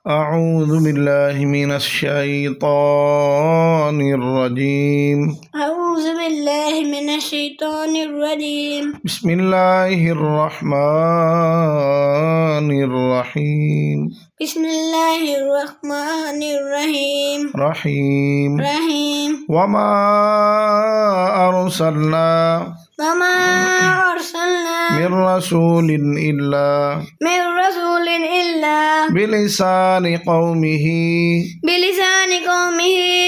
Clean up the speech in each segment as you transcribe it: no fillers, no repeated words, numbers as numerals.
أعوذ بالله من الشيطان الرجيم. أعوذ بالله من الشيطان الرجيم. بسم الله الرحمن الرحيم. بسم الله الرحمن الرحيم. رحيم. وما أرسلنا من رسول إلا بلسان قومه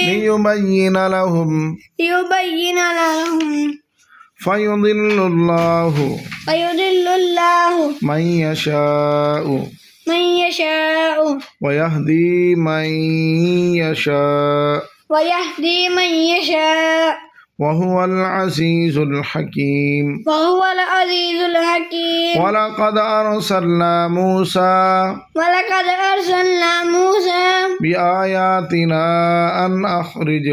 ليبين لهم فيضل الله من يشاء ويهدي من يشاء وهو العزيز الحكيم. ولقد أرسلنا موسى بآياتنا أن أخرج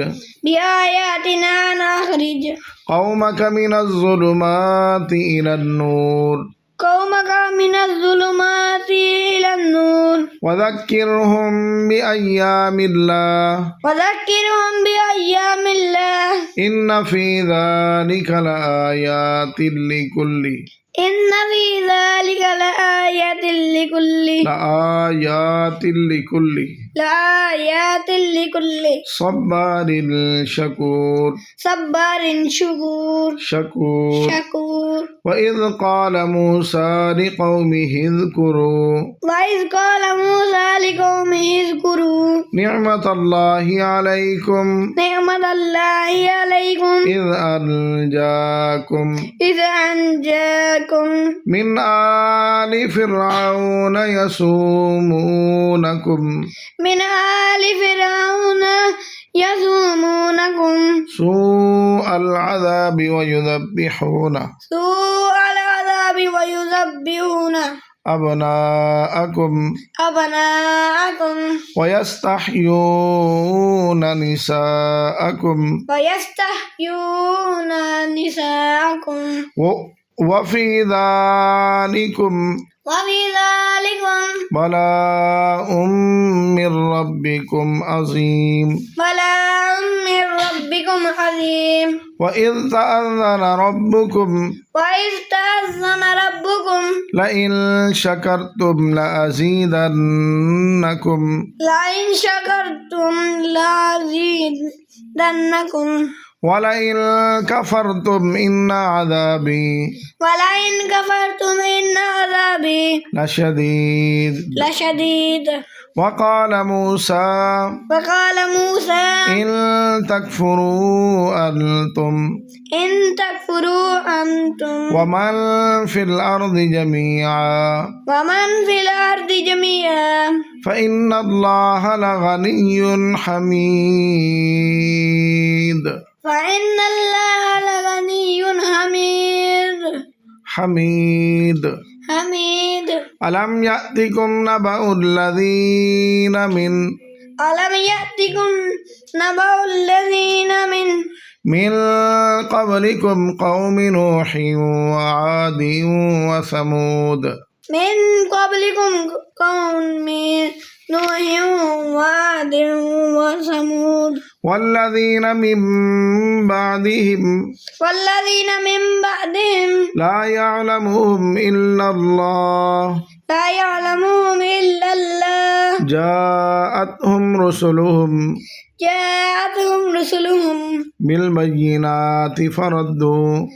قومك من الظلمات إلى النور وذكرهم بأيام الله إن في ذلك لآيات لكل صبار شكور. وإذ قال موسى لقومه اذكروا نعمة الله عليكم إذ أنجاكم من آل فرعون يسومونكم سوء العذاب ويذبحون أبناءكم ويستحيون نساءكم وفي ذلكم بلاء من ربكم عظيم. وإذ تأذن ربكم لئن شكرتم لأزيدنكم ولئن كفرتم إن عذابي لشديد. وقال موسى إن تكفروا أنتم ومن في الأرض جميعا فإن الله لغني حميد. ألم يأتكم نبأ الذين من قبلكم قوم نوح وعاد وثمود والذين من بعدهم لا يعلمهم إلا الله جاءتهم رسلهم بالبينات فردوا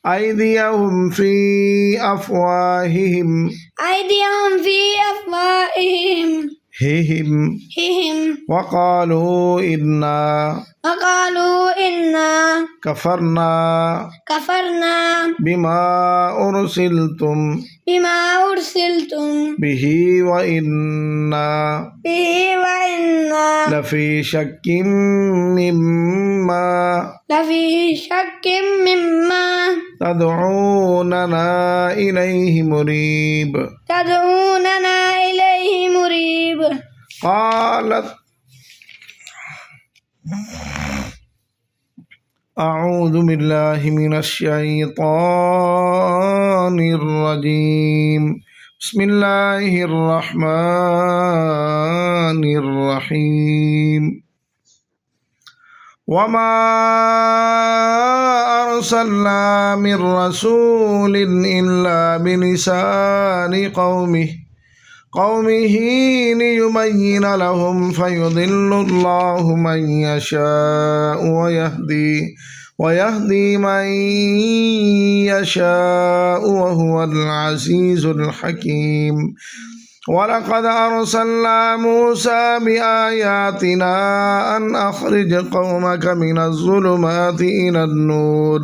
أيديهم في أفواههم وقالوا إنا كفرنا بما أرسلتم به وإنا لفي شك مما تدعوننا إليه مريب. قالت أعوذ بالله من الشيطان الرجيم. بسم الله الرحمن الرحيم وما أرسلنا من رسول إلا بلسان قومه ليبين لهم فيضل الله من يشاء ويهدي من يشاء وهو العزيز الحكيم ولقد أرسلنا موسى بآياتنا أن أخرج قومك من الظلمات إلى النور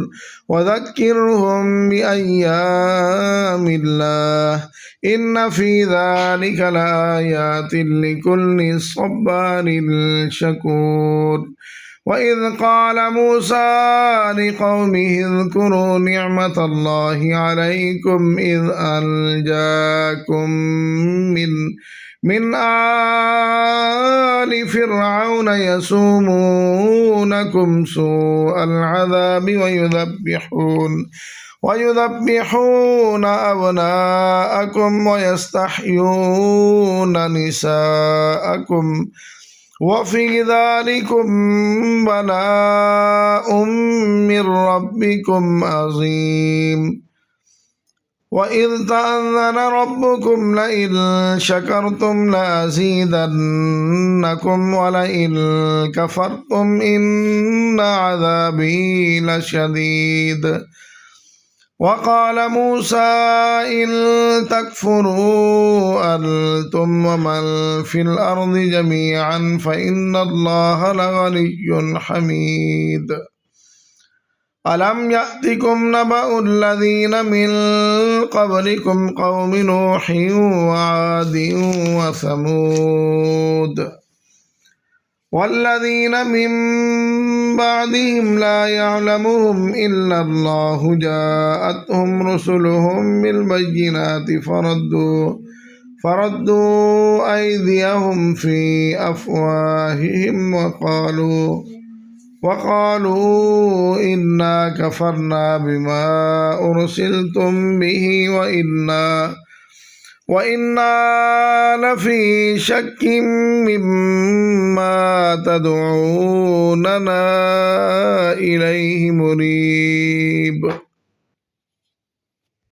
وذكرهم بأيام الله إن في ذلك لآيات لكل صبار شكور وإذ قال موسى لقومه اذكروا نعمة الله عليكم إذ أنجاكم من آل فرعون يسومونكم سوء العذاب ويذبحون أبناءكم ويستحيون نساءكم وفي ذلكم بلاء من ربكم عظيم وإذ تأذن ربكم لئن شكرتم لأزيدنكم ولئن كفرتم إن عذابي لشديد وقال موسى إن تكفروا أنتم ومن في الأرض جميعا فإن الله لغني حميد ألم يأتكم نبأ الذين من قبلكم قوم نوح وعاد وثمود والذين من بعدهم لا يعلمهم إلا الله جاءتهم رسلهم بالبينات فردوا أيديهم في أفواههم وقالوا إنا كفرنا بما أرسلتم به وإنا لفي شك مما تدعوننا إليه مريب